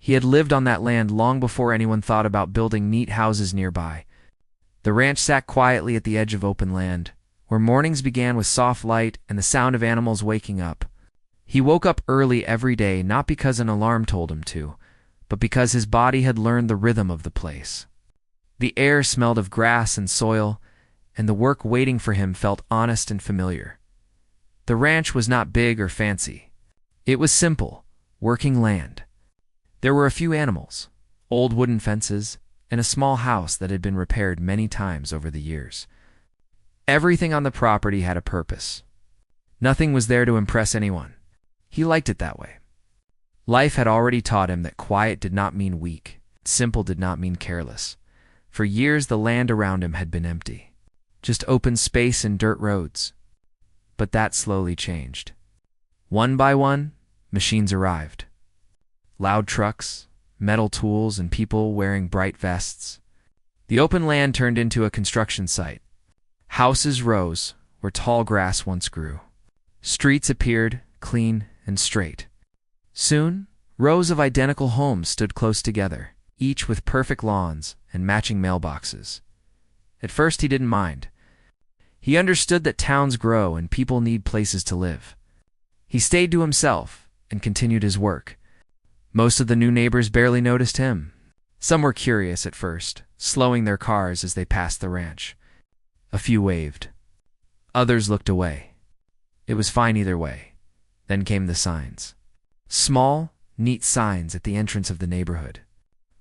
He had lived on that land long before anyone thought about building neat houses nearby. The ranch sat quietly at the edge of open land, where mornings began with soft light and the sound of animals waking up. He woke up early every day not because an alarm told him to, but because his body had learned the rhythm of the place. The air smelled of grass and soil, and the work waiting for him felt honest and familiar. The ranch was not big or fancy. It was simple, working land. There were a few animals, old wooden fences, and a small house that had been repaired many times over the years. Everything on the property had a purpose. Nothing was there to impress anyone. He liked it that way. Life had already taught him that quiet did not mean weak, simple did not mean careless. For years the land around him had been empty, just open space and dirt roads. But that slowly changed. One by one, machines arrived. Loud trucks, metal tools, and people wearing bright vests. The open land turned into a construction site. Houses rose where tall grass once grew. Streets appeared, clean and straight. Soon, rows of identical homes stood close together, each with perfect lawns and matching mailboxes. At first he didn't mind. He understood that towns grow and people need places to live. He stayed to himself and continued his work. Most of the new neighbors barely noticed him. Some were curious at first, slowing their cars as they passed the ranch. A few waved. Others looked away. It was fine either way. Then came the signs. Small, neat signs at the entrance of the neighborhood.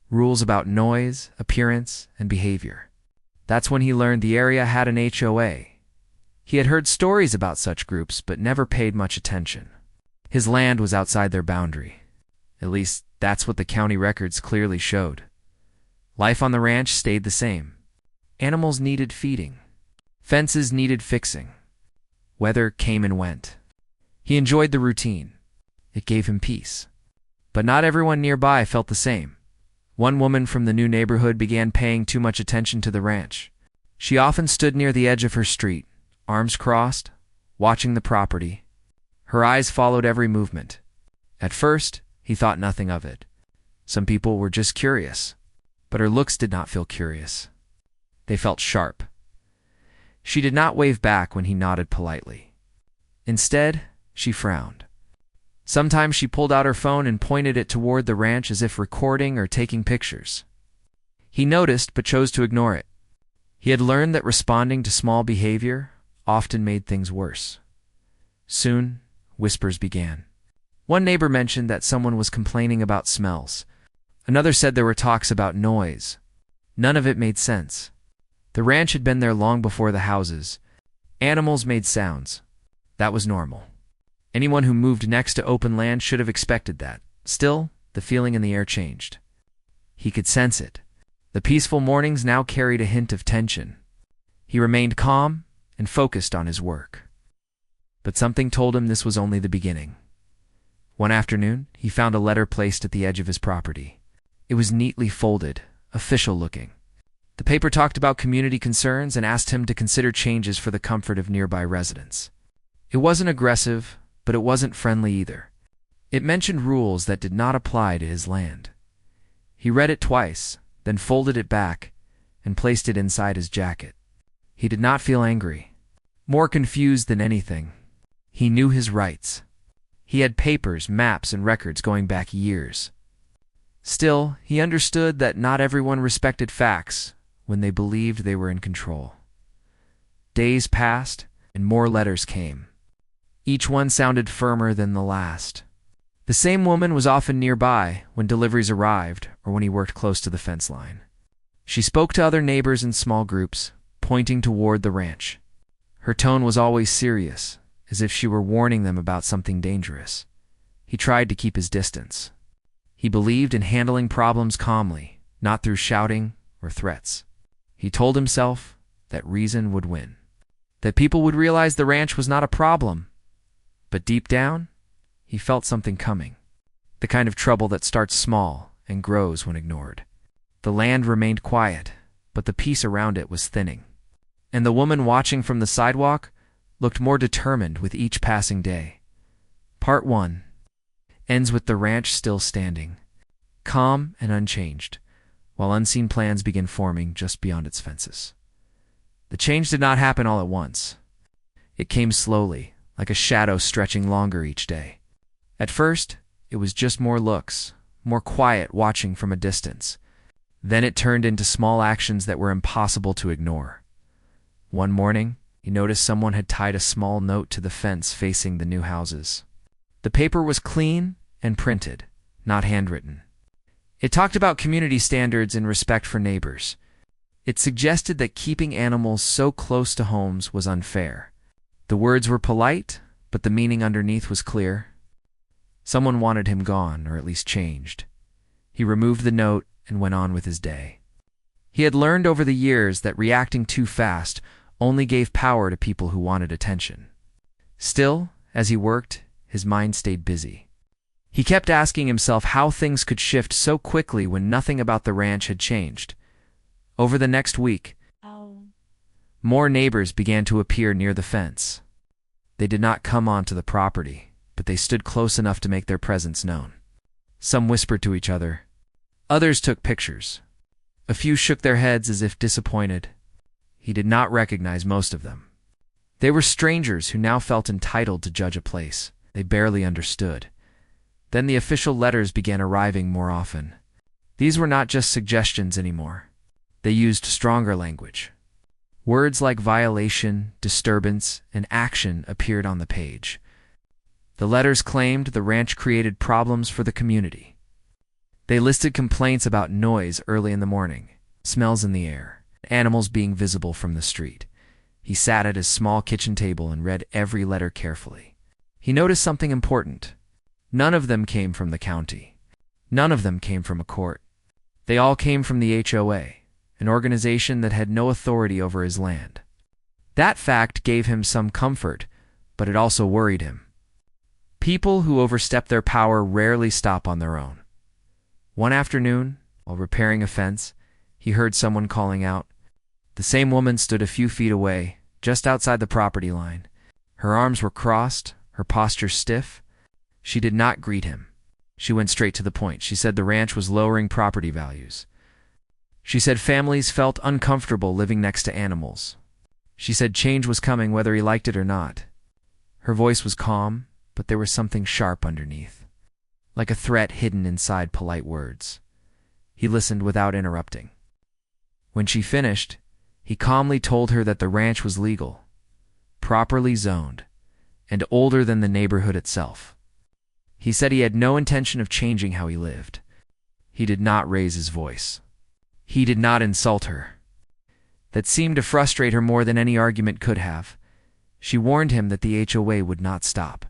Rules about noise, appearance, and behavior. That's when he learned the area had an HOA. He had heard stories about such groups but never paid much attention. His land was outside their boundary. At least, that's what the county records clearly showed. Life on the ranch stayed the same. Animals needed feeding. Fences needed fixing. Weather came and went. He enjoyed the routine. It gave him peace. But not everyone nearby felt the same. One woman from the new neighborhood began paying too much attention to the ranch. She often stood near the edge of her street, arms crossed, watching the property. Her eyes followed every movement. At first, he thought nothing of it. Some people were just curious. But her looks did not feel curious. They felt sharp. She did not wave back when he nodded politely. Instead, she frowned. Sometimes she pulled out her phone and pointed it toward the ranch as if recording or taking pictures. He noticed but chose to ignore it. He had learned that responding to small behavior often made things worse. Soon, whispers began. One neighbor mentioned that someone was complaining about smells. Another said there were talks about noise. None of it made sense. The ranch had been there long before the houses. Animals made sounds. That was normal. Anyone who moved next to open land should have expected that. Still, the feeling in the air changed. He could sense it. The peaceful mornings now carried a hint of tension. He remained calm and focused on his work. But something told him this was only the beginning. One afternoon, he found a letter placed at the edge of his property. It was neatly folded, official-looking. The paper talked about community concerns and asked him to consider changes for the comfort of nearby residents. It wasn't aggressive, but it wasn't friendly either. It mentioned rules that did not apply to his land. He read it twice, then folded it back and placed it inside his jacket. He did not feel angry, more confused than anything. He knew his rights. He had papers, maps, and records going back years. Still, he understood that not everyone respected facts when they believed they were in control. Days passed, and more letters came. Each one sounded firmer than the last. The same woman was often nearby when deliveries arrived or when he worked close to the fence line. She spoke to other neighbors in small groups, pointing toward the ranch. Her tone was always serious, as if she were warning them about something dangerous. He tried to keep his distance. He believed in handling problems calmly, not through shouting or threats. He told himself that reason would win, that people would realize the ranch was not a problem. But deep down, he felt something coming, the kind of trouble that starts small and grows when ignored. The land remained quiet, but the peace around it was thinning. And the woman watching from the sidewalk looked more determined with each passing day. Part 1 ends with the ranch still standing. calm and unchanged, while unseen plans began forming just beyond its fences. The change did not happen all at once. It came slowly, like a shadow stretching longer each day. At first, it was just more looks, more quiet watching from a distance. Then it turned into small actions that were impossible to ignore. One morning, he noticed someone had tied a small note to the fence facing the new houses. The paper was clean and printed, not handwritten. It talked about community standards and respect for neighbors. It suggested that keeping animals so close to homes was unfair. The words were polite, but the meaning underneath was clear. Someone wanted him gone, or at least changed. He removed the note and went on with his day. He had learned over the years that reacting too fast only gave power to people who wanted attention. Still, as he worked, his mind stayed busy. He kept asking himself how things could shift so quickly when nothing about the ranch had changed. Over the next week, more neighbors began to appear near the fence. They did not come onto the property, but they stood close enough to make their presence known. Some whispered to each other. Others took pictures. A few shook their heads as if disappointed. He did not recognize most of them. They were strangers who now felt entitled to judge a place they barely understood. Then the official letters began arriving more often. These were not just suggestions anymore. They used stronger language. Words like violation, disturbance, and action appeared on the page. The letters claimed the ranch created problems for the community. They listed complaints about noise early in the morning, smells in the air, animals being visible from the street. He sat at his small kitchen table and read every letter carefully. He noticed something important. None of them came from the county. None of them came from a court. They all came from the HOA, an organization that had no authority over his land. That fact gave him some comfort, but it also worried him. People who overstep their power rarely stop on their own. One afternoon, while repairing a fence, he heard someone calling out. The same woman stood a few feet away, just outside the property line. Her arms were crossed, her posture stiff. She did not greet him. She went straight to the point. She said the ranch was lowering property values. She said families felt uncomfortable living next to animals. She said change was coming whether he liked it or not. Her voice was calm, but there was something sharp underneath, like a threat hidden inside polite words. He listened without interrupting. When she finished, he calmly told her that the ranch was legal, properly zoned, and older than the neighborhood itself. He said he had no intention of changing how he lived. He did not raise his voice. He did not insult her. That seemed to frustrate her more than any argument could have. She warned him that the HOA would not stop.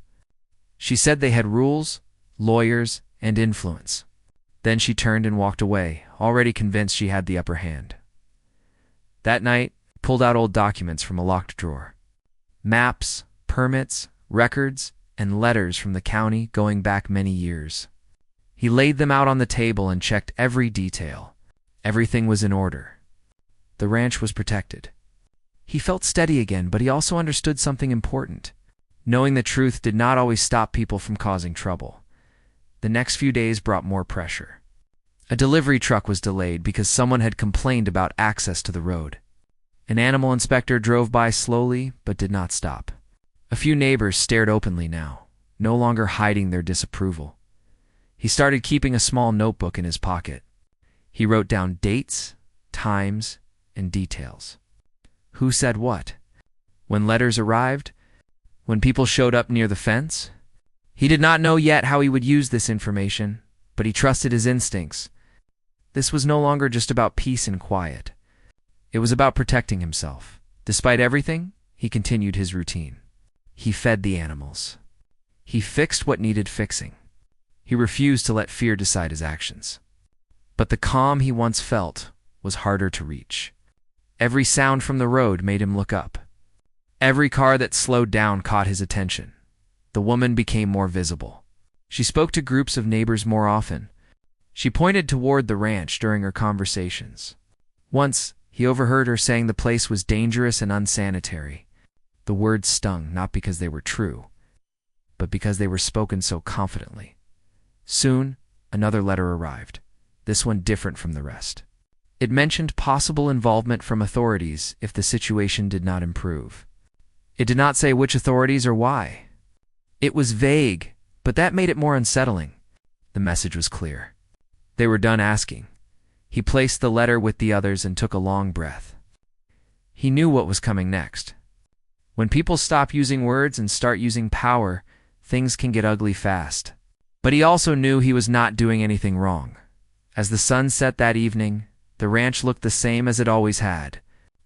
She said they had rules, lawyers, and influence. Then she turned and walked away, already convinced she had the upper hand. That night, he pulled out old documents from a locked drawer. Maps, permits, records, and letters from the county going back many years. He laid them out on the table and checked every detail. Everything was in order. The ranch was protected. He felt steady again, but he also understood something important. Knowing the truth did not always stop people from causing trouble. The next few days brought more pressure. A delivery truck was delayed because someone had complained about access to the road. An animal inspector drove by slowly but did not stop. A few neighbors stared openly now, no longer hiding their disapproval. He started keeping a small notebook in his pocket. He wrote down dates, times, and details. Who said what? When letters arrived? When people showed up near the fence? He did not know yet how he would use this information, but he trusted his instincts. This was no longer just about peace and quiet. It was about protecting himself. Despite everything, he continued his routine. He fed the animals. He fixed what needed fixing. He refused to let fear decide his actions. But the calm he once felt was harder to reach. Every sound from the road made him look up. Every car that slowed down caught his attention. The woman became more visible. She spoke to groups of neighbors more often. She pointed toward the ranch during her conversations. Once, he overheard her saying the place was dangerous and unsanitary. The words stung not because they were true, but because they were spoken so confidently. Soon, another letter arrived. this one different from the rest. It mentioned possible involvement from authorities if the situation did not improve. It did not say which authorities or why. It was vague, but that made it more unsettling. The message was clear. They were done asking. He placed the letter with the others and took a long breath. He knew what was coming next. When people stop using words and start using power, things can get ugly fast. But he also knew he was not doing anything wrong. As the sun set that evening, the ranch looked the same as it always had,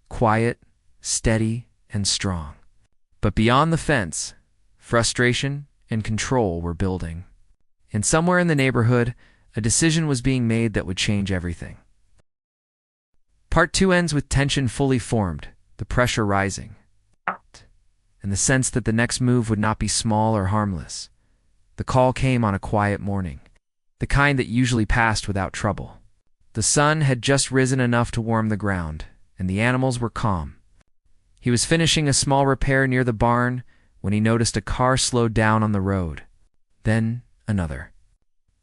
quiet, steady, and strong. But beyond the fence, frustration and control were building. And somewhere in the neighborhood, a decision was being made that would change everything. Part 2 ends with tension fully formed, the pressure rising, and the sense that the next move would not be small or harmless. The call came on a quiet morning, the kind that usually passed without trouble. The sun had just risen enough to warm the ground, and the animals were calm. He was finishing a small repair near the barn when he noticed a car slowed down on the road. Then another.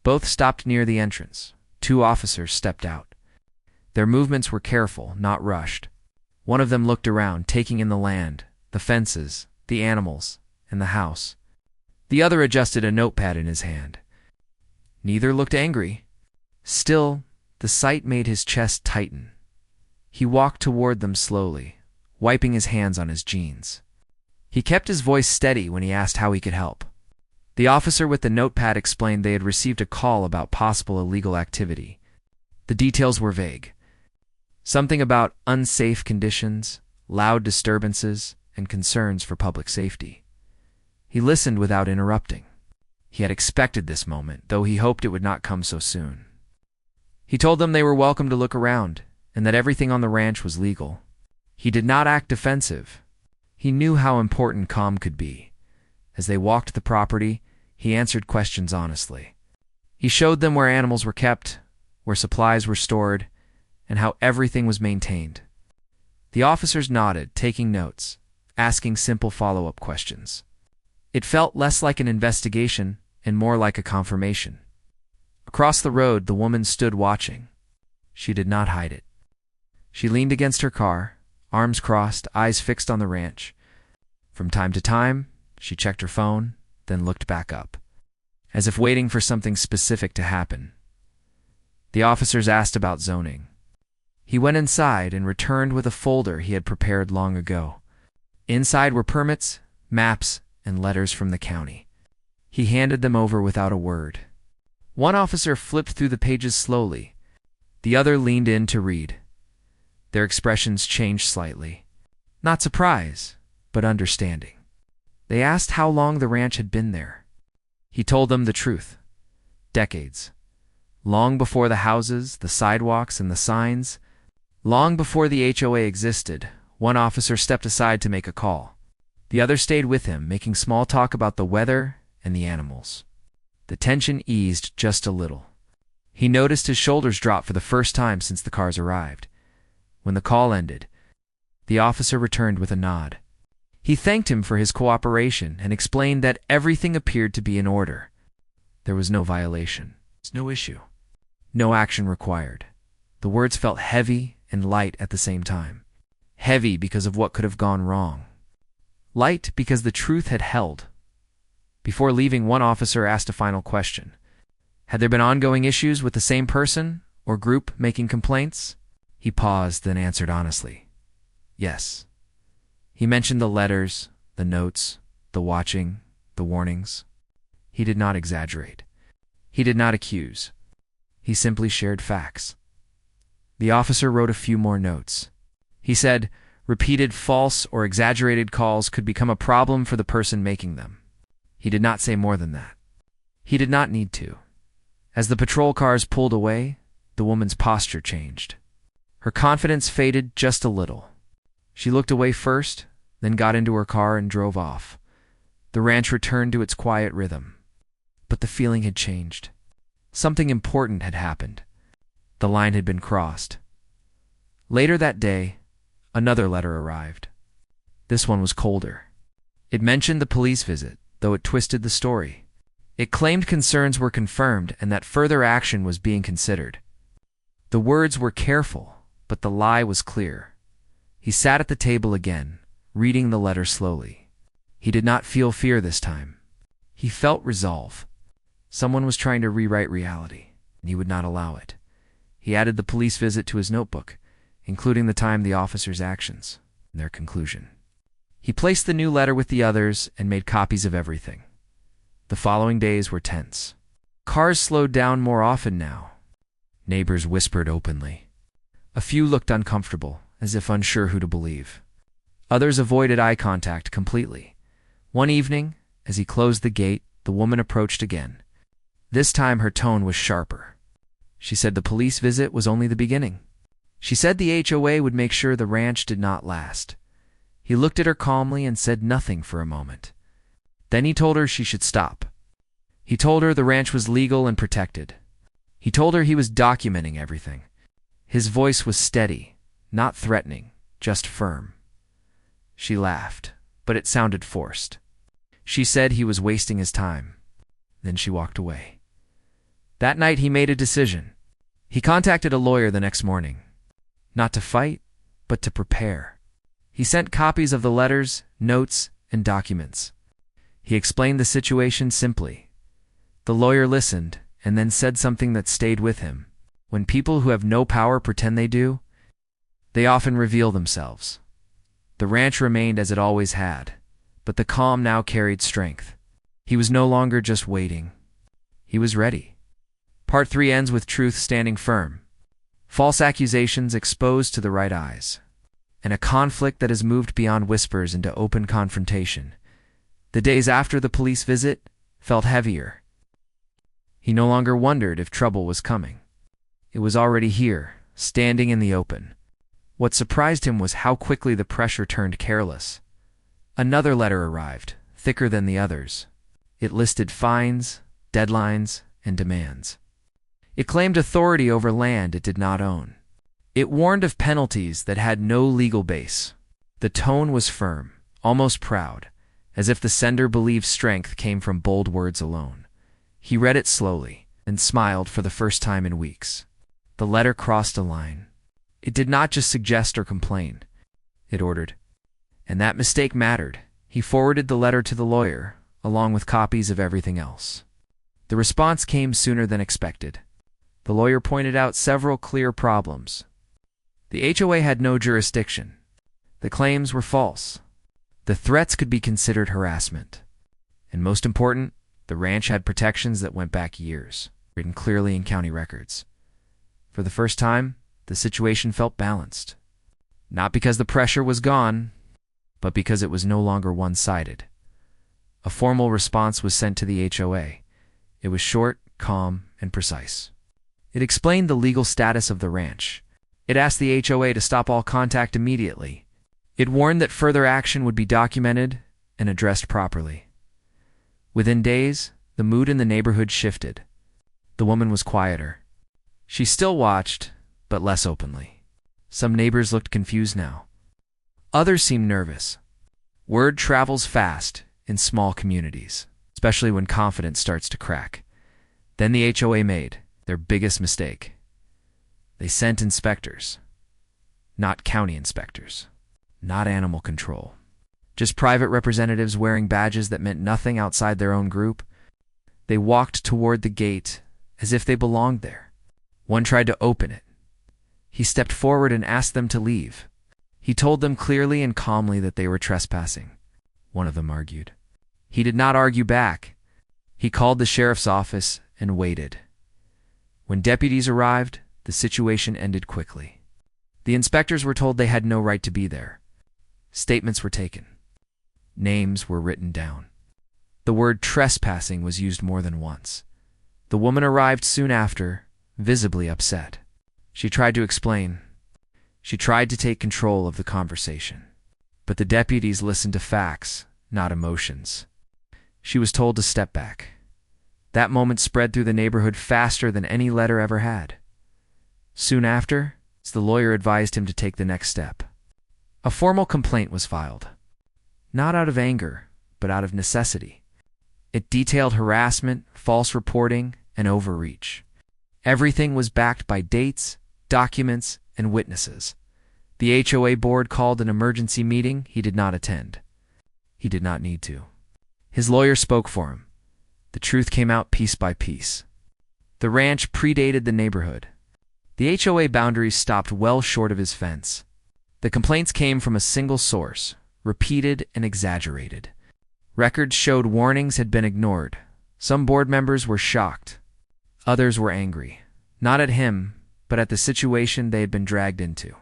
Both stopped near the entrance. 2 officers stepped out. Their movements were careful, not rushed. One of them looked around, taking in the land, the fences, the animals, and the house. The other adjusted a notepad in his hand. Neither looked angry. Still, the sight made his chest tighten. He walked toward them slowly, wiping his hands on his jeans. He kept his voice steady when he asked how he could help. The officer with the notepad explained they had received a call about possible illegal activity. The details were vague. Something about unsafe conditions, loud disturbances, and concerns for public safety. He listened without interrupting. He had expected this moment, though he hoped it would not come so soon. He told them they were welcome to look around, and that everything on the ranch was legal. He did not act defensive. He knew how important calm could be. As they walked the property, he answered questions honestly. He showed them where animals were kept, where supplies were stored, and how everything was maintained. The officers nodded, taking notes, asking simple follow-up questions. It felt less like an investigation and more like a confirmation. Across the road, the woman stood watching. She did not hide it. She leaned against her car, arms crossed, eyes fixed on the ranch. From time to time, she checked her phone, then looked back up, as if waiting for something specific to happen. The officers asked about zoning. He went inside and returned with a folder he had prepared long ago. Inside were permits, maps, and letters from the county. He handed them over without a word. One officer flipped through the pages slowly. The other leaned in to read. Their expressions changed slightly. Not surprise, but understanding. They asked how long the ranch had been there. He told them the truth. Decades. Long before the houses, the sidewalks, and the signs. Long before the HOA existed, one officer stepped aside to make a call. The other stayed with him, making small talk about the weather and the animals. The tension eased just a little. He noticed his shoulders drop for the first time since the cars arrived. When the call ended, the officer returned with a nod. He thanked him for his cooperation and explained that everything appeared to be in order. There was no violation, no issue, no action required. The words felt heavy and light at the same time. Heavy because of what could have gone wrong. Light because the truth had held. Before leaving, one officer asked a final question. Had there been ongoing issues with the same person or group making complaints? He paused, then answered honestly. Yes. He mentioned the letters, the notes, the watching, the warnings. He did not exaggerate. He did not accuse. He simply shared facts. The officer wrote a few more notes. He said, repeated false or exaggerated calls could become a problem for the person making them. He did not say more than that. He did not need to. As the patrol cars pulled away, the woman's posture changed. Her confidence faded just a little. She looked away first, then got into her car and drove off. The ranch returned to its quiet rhythm. But the feeling had changed. Something important had happened. The line had been crossed. Later that day, another letter arrived. This one was colder. It mentioned the police visit, though it twisted the story. It claimed concerns were confirmed and that further action was being considered. The words were careful, but the lie was clear. He sat at the table again, reading the letter slowly. He did not feel fear this time. He felt resolve. Someone was trying to rewrite reality, and he would not allow it. He added the police visit to his notebook, including the time, the officers' actions, and their conclusion. He placed the new letter with the others and made copies of everything. The following days were tense. Cars slowed down more often now. Neighbors whispered openly. A few looked uncomfortable, as if unsure who to believe. Others avoided eye contact completely. One evening, as he closed the gate, the woman approached again. This time her tone was sharper. She said the police visit was only the beginning. She said the HOA would make sure the ranch did not last. He looked at her calmly and said nothing for a moment. Then he told her she should stop. He told her the ranch was legal and protected. He told her he was documenting everything. His voice was steady, not threatening, just firm. She laughed, but it sounded forced. She said he was wasting his time. Then she walked away. That night he made a decision. He contacted a lawyer the next morning. Not to fight, but to prepare. He sent copies of the letters, notes, and documents. He explained the situation simply. The lawyer listened and then said something that stayed with him. When people who have no power pretend they do, they often reveal themselves. The ranch remained as it always had, but the calm now carried strength. He was no longer just waiting. He was ready. Part 3 ends with truth standing firm. False accusations exposed to the right eyes. And a conflict that has moved beyond whispers into open confrontation. The days after the police visit felt heavier. He no longer wondered if trouble was coming. It was already here, standing in the open. What surprised him was how quickly the pressure turned careless. Another letter arrived, thicker than the others. It listed fines, deadlines, and demands. It claimed authority over land it did not own. It warned of penalties that had no legal base. The tone was firm, almost proud, as if the sender believed strength came from bold words alone. He read it slowly and smiled for the first time in weeks. The letter crossed a line. It did not just suggest or complain. It ordered. And that mistake mattered. He forwarded the letter to the lawyer, along with copies of everything else. The response came sooner than expected. The lawyer pointed out several clear problems. The HOA had no jurisdiction. The claims were false. The threats could be considered harassment. And most important, the ranch had protections that went back years, written clearly in county records. For the first time, the situation felt balanced. Not because the pressure was gone, but because it was no longer one-sided. A formal response was sent to the HOA. It was short, calm, and precise. It explained the legal status of the ranch. It asked the HOA to stop all contact immediately. It warned that further action would be documented and addressed properly. Within days, the mood in the neighborhood shifted. The woman was quieter. She still watched, but less openly. Some neighbors looked confused now. Others seemed nervous. Word travels fast in small communities, especially when confidence starts to crack. Then the HOA made their biggest mistake. They sent inspectors. Not county inspectors. Not animal control. Just private representatives wearing badges that meant nothing outside their own group. They walked toward the gate as if they belonged there. One tried to open it. He stepped forward and asked them to leave. He told them clearly and calmly that they were trespassing. One of them argued. He did not argue back. He called the sheriff's office and waited. When deputies arrived, the situation ended quickly. The inspectors were told they had no right to be there. Statements were taken. Names were written down. The word trespassing was used more than once. The woman arrived soon after, visibly upset. She tried to explain. She tried to take control of the conversation. But the deputies listened to facts, not emotions. She was told to step back. That moment spread through the neighborhood faster than any letter ever had. Soon after, the lawyer advised him to take the next step. A formal complaint was filed. Not out of anger, but out of necessity. It detailed harassment, false reporting, and overreach. Everything was backed by dates, documents, and witnesses. The HOA board called an emergency meeting he did not attend. He did not need to. His lawyer spoke for him. The truth came out piece by piece. The ranch predated the neighborhood. The HOA boundaries stopped well short of his fence. The complaints came from a single source, repeated and exaggerated. Records showed warnings had been ignored. Some board members were shocked. Others were angry, not at him, but at the situation they had been dragged into.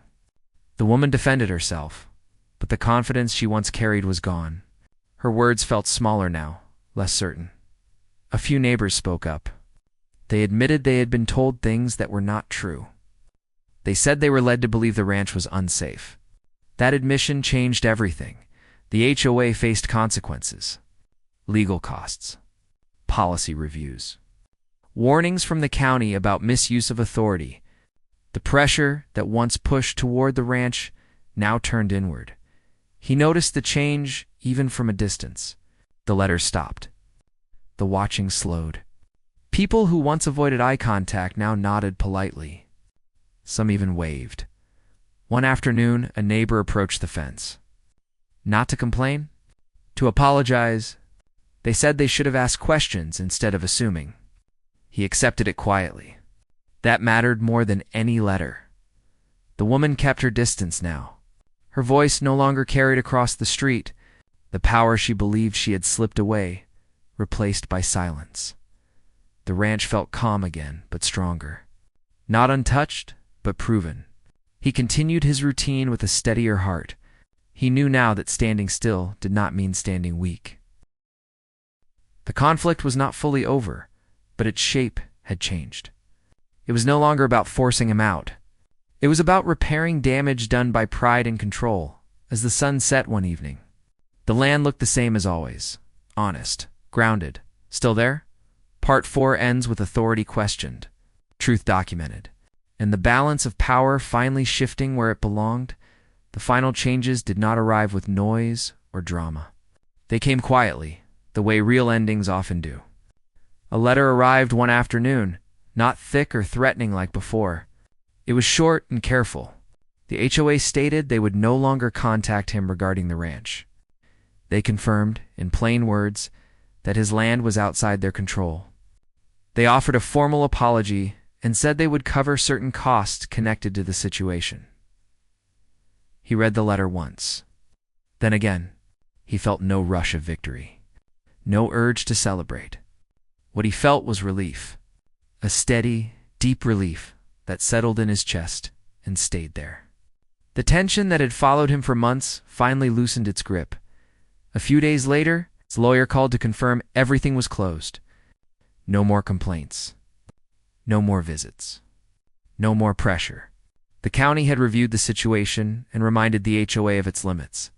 The woman defended herself, but the confidence she once carried was gone. Her words felt smaller now, less certain. A few neighbors spoke up. They admitted they had been told things that were not true. They said they were led to believe the ranch was unsafe. That admission changed everything. The HOA faced consequences, legal costs, policy reviews, warnings from the county about misuse of authority. The pressure that once pushed toward the ranch now turned inward. He noticed the change even from a distance. The letters stopped. The watching slowed. People who once avoided eye contact now nodded politely. Some even waved. One afternoon, a neighbor approached the fence. Not to complain, to apologize. They said they should have asked questions instead of assuming. He accepted it quietly. That mattered more than any letter. The woman kept her distance now. Her voice no longer carried across the street. The power she believed she had slipped away, replaced by silence. The ranch felt calm again, but stronger. Not untouched, but proven. He continued his routine with a steadier heart. He knew now that standing still did not mean standing weak. The conflict was not fully over, but its shape had changed. It was no longer about forcing him out. It was about repairing damage done by pride and control. As the sun set one evening, the land looked the same as always. Honest, grounded. Still there? Part 4 ends with authority questioned, truth documented, and the balance of power finally shifting where it belonged. The final changes did not arrive with noise or drama. They came quietly, the way real endings often do. A letter arrived one afternoon, not thick or threatening like before. It was short and careful. The HOA stated they would no longer contact him regarding the ranch. They confirmed, in plain words, that his land was outside their control. They offered a formal apology and said they would cover certain costs connected to the situation. He read the letter once. Then again, he felt no rush of victory, no urge to celebrate. What he felt was relief, a steady, deep relief that settled in his chest and stayed there. The tension that had followed him for months finally loosened its grip. A few days later, his lawyer called to confirm everything was closed. No more complaints. No more visits. No more pressure. The county had reviewed the situation and reminded the HOA of its limits.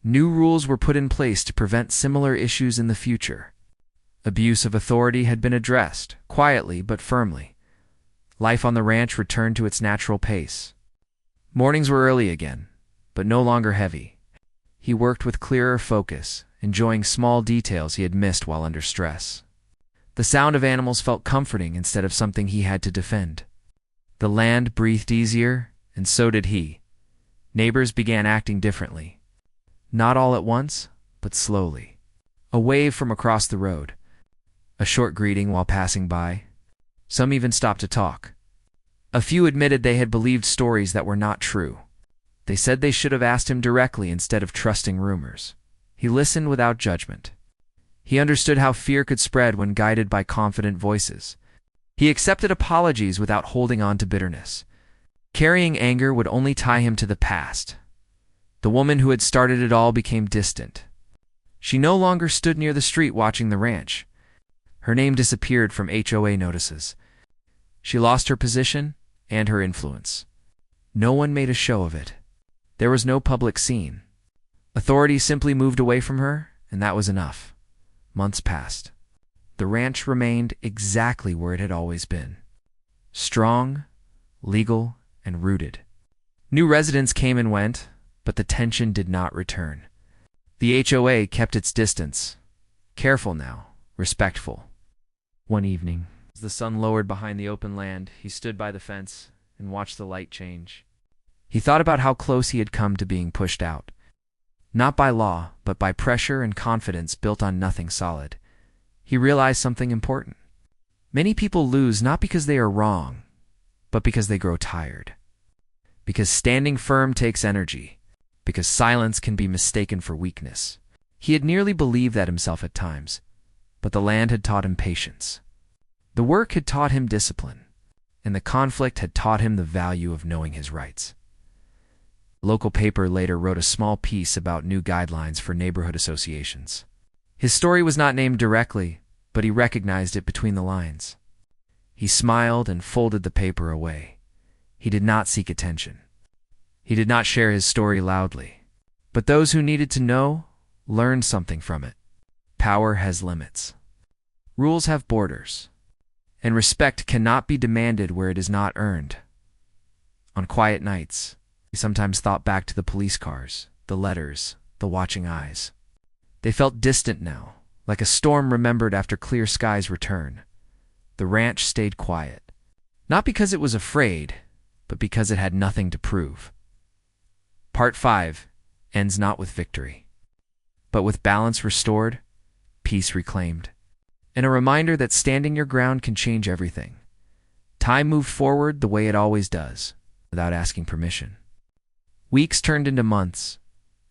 New rules were put in place to prevent similar issues in the future. Abuse of authority had been addressed, quietly but firmly. Life on the ranch returned to its natural pace. Mornings were early again, but no longer heavy. He worked with clearer focus, enjoying small details he had missed while under stress. The sound of animals felt comforting instead of something he had to defend. The land breathed easier, and so did he. Neighbors began acting differently. Not all at once, but slowly. A wave from across the road. A short greeting while passing by. Some even stopped to talk. A few admitted they had believed stories that were not true. They said they should have asked him directly instead of trusting rumors. He listened without judgment. He understood how fear could spread when guided by confident voices. He accepted apologies without holding on to bitterness. Carrying anger would only tie him to the past. The woman who had started it all became distant. She no longer stood near the street watching the ranch. Her name disappeared from HOA notices. She lost her position and her influence. No one made a show of it. There was no public scene. Authority simply moved away from her, and that was enough. Months passed. The ranch remained exactly where it had always been. Strong, legal, and rooted. New residents came and went, but the tension did not return. The HOA kept its distance. Careful now, respectful. One evening, as the sun lowered behind the open land, he stood by the fence, and watched the light change. He thought about how close he had come to being pushed out. Not by law, but by pressure and confidence built on nothing solid. He realized something important. Many people lose not because they are wrong, but because they grow tired. Because standing firm takes energy. Because silence can be mistaken for weakness. He had nearly believed that himself at times, but the land had taught him patience. The work had taught him discipline, and the conflict had taught him the value of knowing his rights. A local paper later wrote a small piece about new guidelines for neighborhood associations. His story was not named directly, but he recognized it between the lines. He smiled and folded the paper away. He did not seek attention. He did not share his story loudly. But those who needed to know learned something from it. Power has limits. Rules have borders. And respect cannot be demanded where it is not earned. On quiet nights, he sometimes thought back to the police cars, the letters, the watching eyes. They felt distant now, like a storm remembered after clear skies return. The ranch stayed quiet, not because it was afraid, but because it had nothing to prove. Part 5 ends not with victory, but with balance restored, peace reclaimed, and a reminder that standing your ground can change everything. Time moved forward the way it always does, without asking permission. Weeks turned into months,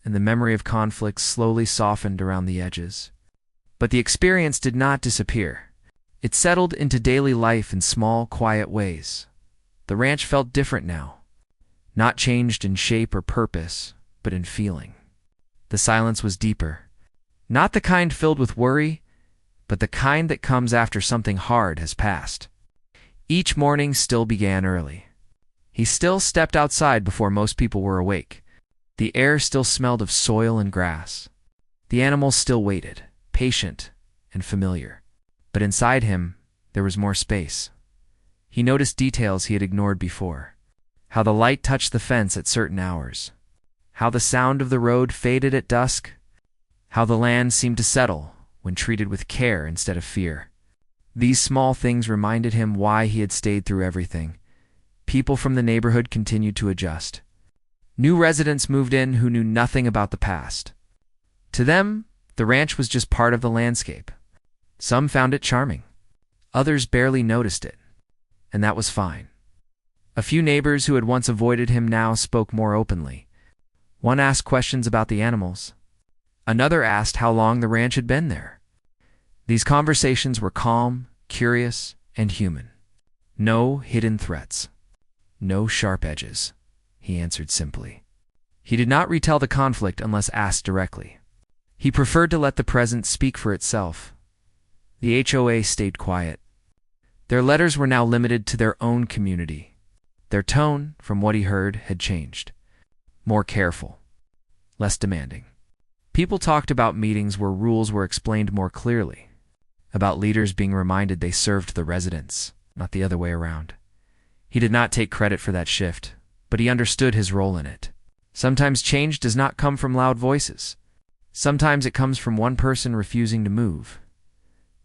and the memory of conflict slowly softened around the edges. But the experience did not disappear. It settled into daily life in small, quiet ways. The ranch felt different now, not changed in shape or purpose, but in feeling. The silence was deeper, not the kind filled with worry, but the kind that comes after something hard has passed. Each morning still began early. He still stepped outside before most people were awake. The air still smelled of soil and grass. The animals still waited, patient and familiar. But inside him, there was more space. He noticed details he had ignored before. How the light touched the fence at certain hours. How the sound of the road faded at dusk. How the land seemed to settle when treated with care instead of fear. These small things reminded him why he had stayed through everything. People from the neighborhood continued to adjust. New residents moved in who knew nothing about the past. To them, the ranch was just part of the landscape. Some found it charming. Others barely noticed it, and that was fine. A few neighbors who had once avoided him now spoke more openly. One asked questions about the animals. Another asked how long the ranch had been there. These conversations were calm, curious, and human. No hidden threats. No sharp edges, he answered simply. He did not retell the conflict unless asked directly. He preferred to let the present speak for itself. The HOA stayed quiet. Their letters were now limited to their own community. Their tone, from what he heard, had changed. More careful. Less demanding. People talked about meetings where rules were explained more clearly. About leaders being reminded they served the residents, not the other way around. He did not take credit for that shift, but he understood his role in it. Sometimes change does not come from loud voices. Sometimes it comes from one person refusing to move.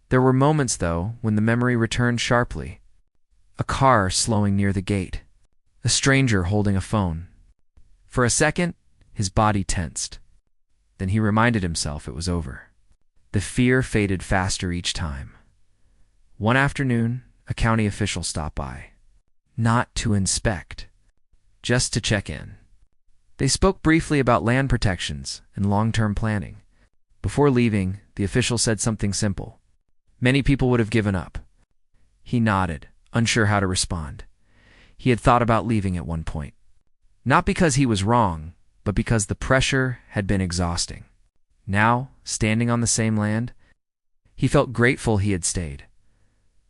There were moments, though, when the memory returned sharply. A car slowing near the gate. A stranger holding a phone. For a second, his body tensed. Then he reminded himself it was over. The fear faded faster each time. One afternoon, a county official stopped by. Not to inspect, just to check in. They spoke briefly about land protections and long-term planning. Before leaving, the official said something simple. Many people would have given up. He nodded, unsure how to respond. He had thought about leaving at one point. Not because he was wrong, but because the pressure had been exhausting. Now, standing on the same land, he felt grateful he had stayed.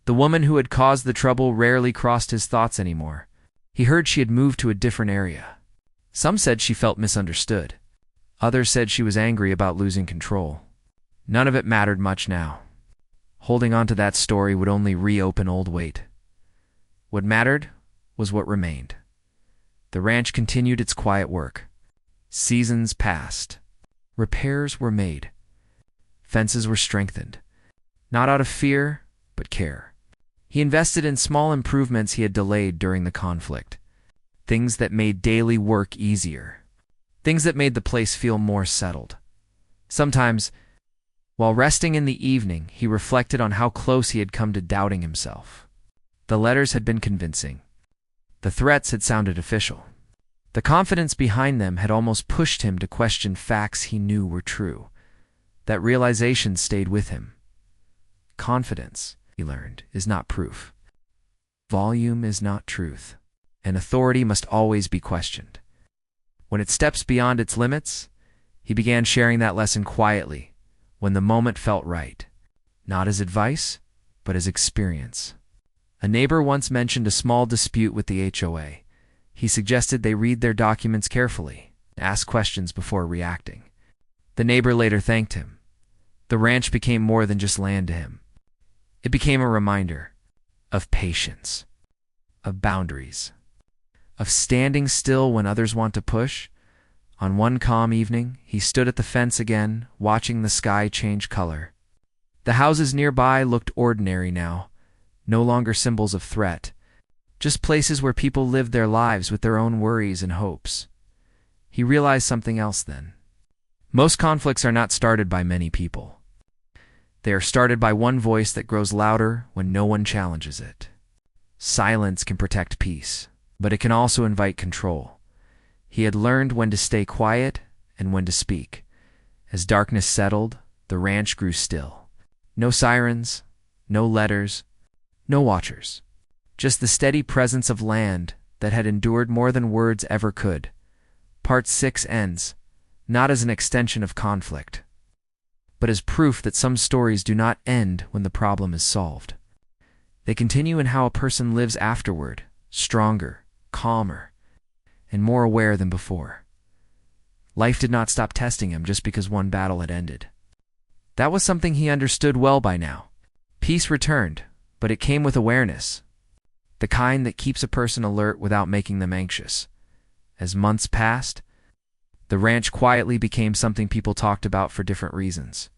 The woman who had caused the trouble rarely crossed his thoughts anymore. He heard she had moved to a different area. Some said she felt misunderstood. Others said she was angry about losing control. None of it mattered much now. Holding on to that story would only reopen old weight. What mattered was what remained. The ranch continued its quiet work. Seasons passed. Repairs were made. Fences were strengthened. Not out of fear, but care. He invested in small improvements he had delayed during the conflict. things that made daily work easier, things that made the place feel more settled. Sometimes, while resting in the evening, he reflected on how close he had come to doubting himself. The letters had been convincing. The threats had sounded official. The confidence behind them had almost pushed him to question facts he knew were true. That realization stayed with him. Confidence, he learned, is not proof. Volume is not truth, and authority must always be questioned. When it steps beyond its limits, he began sharing that lesson quietly, when the moment felt right, not as advice, but as experience. A neighbor once mentioned a small dispute with the HOA. He suggested they read their documents carefully, ask questions before reacting. The neighbor later thanked him. The ranch became more than just land to him. It became a reminder of patience, of boundaries, of standing still when others want to push. On one calm evening, he stood at the fence again, watching the sky change color. The houses nearby looked ordinary now, no longer symbols of threat, just places where people lived their lives with their own worries and hopes. He realized something else then. Most conflicts are not started by many people. They are started by one voice that grows louder when no one challenges it. Silence can protect peace, but it can also invite control. He had learned when to stay quiet and when to speak. As darkness settled, the ranch grew still. No sirens, no letters, no watchers. Just the steady presence of land that had endured more than words ever could. Part 6 ends, not as an extension of conflict, but as proof that some stories do not end when the problem is solved. They continue in how a person lives afterward, stronger, calmer, and more aware than before. Life did not stop testing him just because one battle had ended. That was something he understood well by now. Peace returned, but it came with awareness, the kind that keeps a person alert without making them anxious. As months passed, the ranch quietly became something people talked about for different reasons.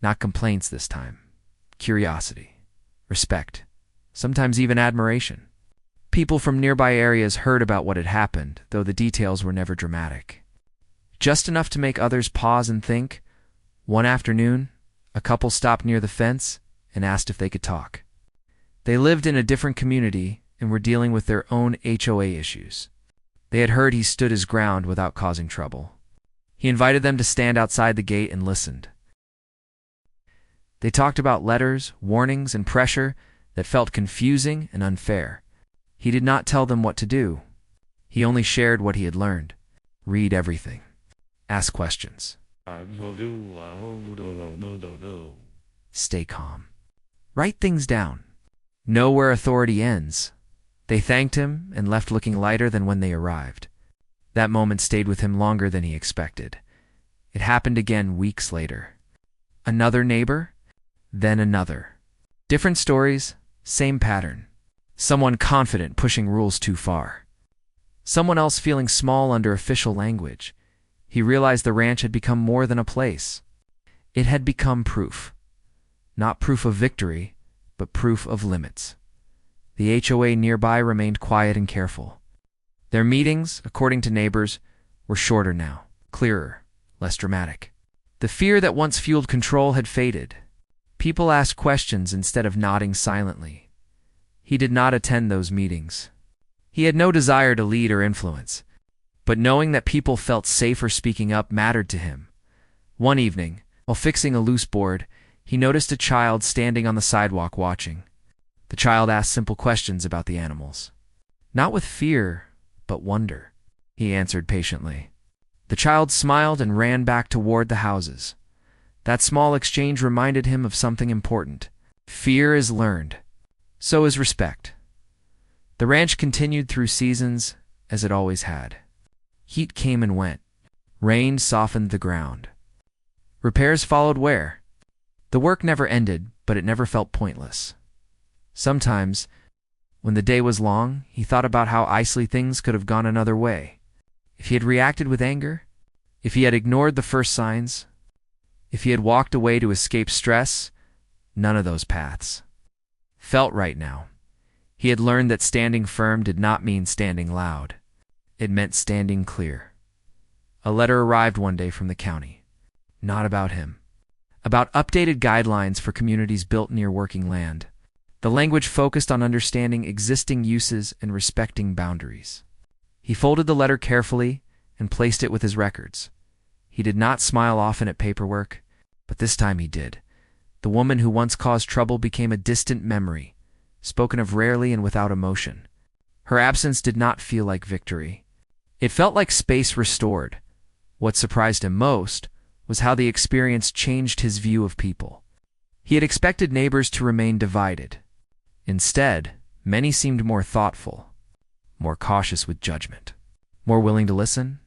Not complaints this time. Curiosity, respect, sometimes even admiration. People from nearby areas heard about what had happened, though the details were never dramatic. Just enough to make others pause and think. One afternoon, a couple stopped near the fence and asked if they could talk. They lived in a different community and were dealing with their own HOA issues. They had heard he stood his ground without causing trouble. He invited them to stand outside the gate and listened. They talked about letters, warnings, and pressure that felt confusing and unfair. He did not tell them what to do. He only shared what he had learned. Read everything. Ask questions. Stay calm. Write things down. Know where authority ends. They thanked him and left looking lighter than when they arrived. That moment stayed with him longer than he expected. It happened again weeks later. Another neighbor, then another. Different stories, same pattern. Someone confident pushing rules too far. Someone else feeling small under official language. He realized the ranch had become more than a place. It had become proof. Not proof of victory, but proof of limits. The HOA nearby remained quiet and careful. Their meetings, according to neighbors, were shorter now, clearer, less dramatic. The fear that once fueled control had faded. People asked questions instead of nodding silently. He did not attend those meetings. He had no desire to lead or influence, but knowing that people felt safer speaking up mattered to him. One evening, while fixing a loose board, he noticed a child standing on the sidewalk watching. The child asked simple questions about the animals. Not with fear, but wonder, he answered patiently. The child smiled and ran back toward the houses. That small exchange reminded him of something important. Fear is learned. So is respect. The ranch continued through seasons, as it always had. Heat came and went. Rain softened the ground. Repairs followed where? The work never ended, but it never felt pointless. Sometimes, when the day was long, he thought about how easily things could have gone another way. If he had reacted with anger, if he had ignored the first signs, if he had walked away to escape stress, none of those paths felt right now. He had learned that standing firm did not mean standing loud. It meant standing clear. A letter arrived one day from the county. Not about him. About updated guidelines for communities built near working land. The language focused on understanding existing uses and respecting boundaries. He folded the letter carefully and placed it with his records. He did not smile often at paperwork, but this time he did. The woman who once caused trouble became a distant memory, spoken of rarely and without emotion. Her absence did not feel like victory. It felt like space restored. What surprised him most was how the experience changed his view of people. He had expected neighbors to remain divided. Instead, many seemed more thoughtful, more cautious with judgment, more willing to listen.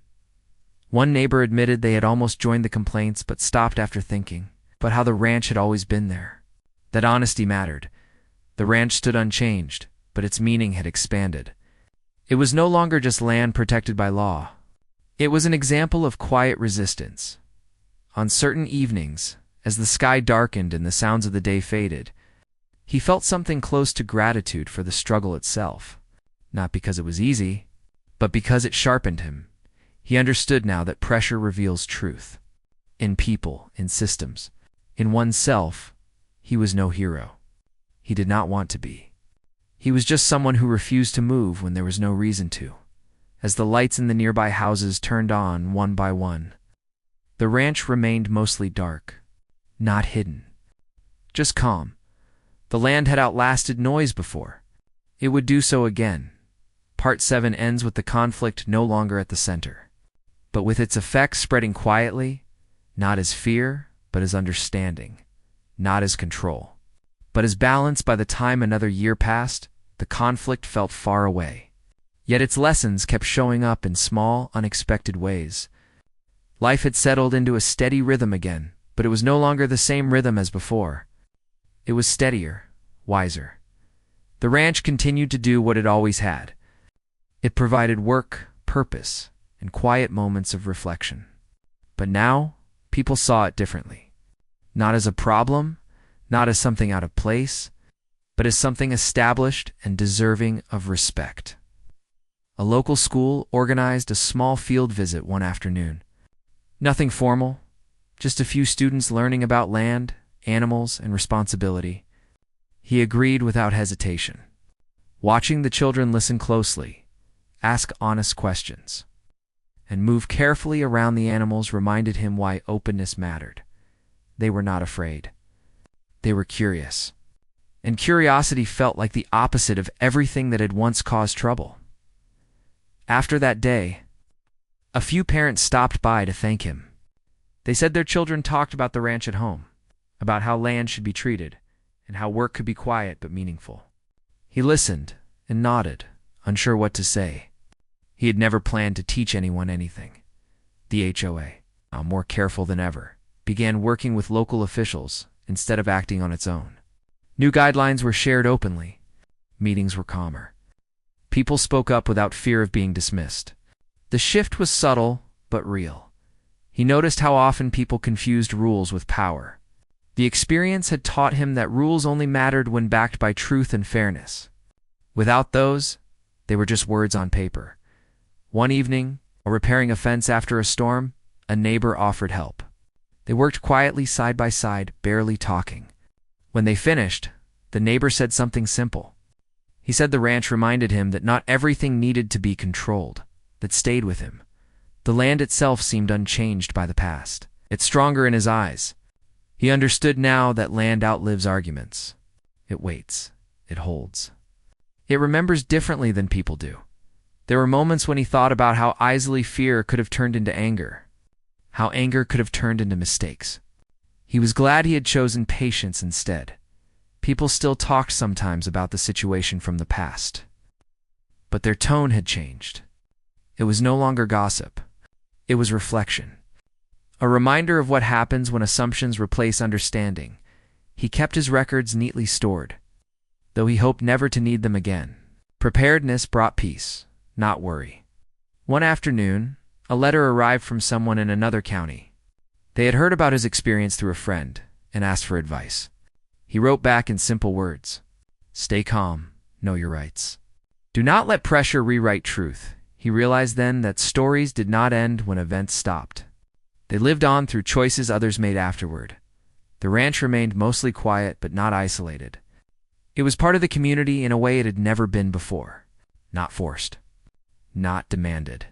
One neighbor admitted they had almost joined the complaints but stopped after thinking about how the ranch had always been there. That honesty mattered. The ranch stood unchanged, but its meaning had expanded. It was no longer just land protected by law. It was an example of quiet resistance. On certain evenings, as the sky darkened and the sounds of the day faded, he felt something close to gratitude for the struggle itself. Not because it was easy, but because it sharpened him. He understood now that pressure reveals truth. In people, in systems, in oneself, he was no hero. He did not want to be. He was just someone who refused to move when there was no reason to. As the lights in the nearby houses turned on one by one, the ranch remained mostly dark, not hidden, just calm. The land had outlasted noise before. It would do so again. Part 7 ends with the conflict no longer at the center, but with its effects spreading quietly, not as fear, but as understanding, not as control, but as balance. By the time another year passed, the conflict felt far away. Yet its lessons kept showing up in small, unexpected ways. Life had settled into a steady rhythm again, but it was no longer the same rhythm as before. It was steadier, wiser. The ranch continued to do what it always had. It provided work, purpose, and quiet moments of reflection. But now, people saw it differently. Not as a problem, not as something out of place, but as something established and deserving of respect. A local school organized a small field visit one afternoon. Nothing formal, just a few students learning about land, animals, and responsibility. He agreed without hesitation. Watching the children listen closely, ask honest questions, and move carefully around the animals reminded him why openness mattered. They were not afraid. They were curious. And curiosity felt like the opposite of everything that had once caused trouble. After that day, a few parents stopped by to thank him. They said their children talked about the ranch at home, about how land should be treated, and how work could be quiet but meaningful. He listened and nodded, unsure what to say. He had never planned to teach anyone anything. The HOA, now more careful than ever, began working with local officials instead of acting on its own. New guidelines were shared openly. Meetings were calmer. People spoke up without fear of being dismissed. The shift was subtle but real. He noticed how often people confused rules with power. The experience had taught him that rules only mattered when backed by truth and fairness. Without those, they were just words on paper. One evening, while repairing a fence after a storm, a neighbor offered help. They worked quietly side by side, barely talking. When they finished, the neighbor said something simple. He said the ranch reminded him that not everything needed to be controlled. That stayed with him. The land itself seemed unchanged by the past. It's stronger in his eyes. He understood now that land outlives arguments. It waits. It holds. It remembers differently than people do. There were moments when he thought about how easily fear could have turned into anger, how anger could have turned into mistakes. He was glad he had chosen patience instead. People still talked sometimes about the situation from the past, but their tone had changed. It was no longer gossip. It was reflection. A reminder of what happens when assumptions replace understanding. He kept his records neatly stored, though he hoped never to need them again. Preparedness brought peace, not worry. One afternoon, a letter arrived from someone in another county. They had heard about his experience through a friend and asked for advice. He wrote back in simple words, "Stay calm, know your rights. Do not let pressure rewrite truth," He realized then that stories did not end when events stopped. They lived on through choices others made afterward. The ranch remained mostly quiet but not isolated. It was part of the community in a way it had never been before. Not forced. Not demanded.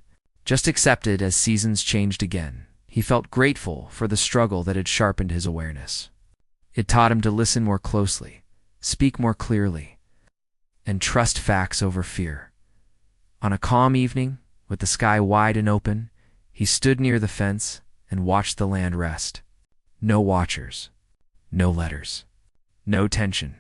Just accepted as seasons changed again. He felt grateful for the struggle that had sharpened his awareness. It taught him to listen more closely, speak more clearly, and trust facts over fear. On a calm evening, with the sky wide and open, he stood near the fence and watched the land rest. No watchers. No letters. No tension.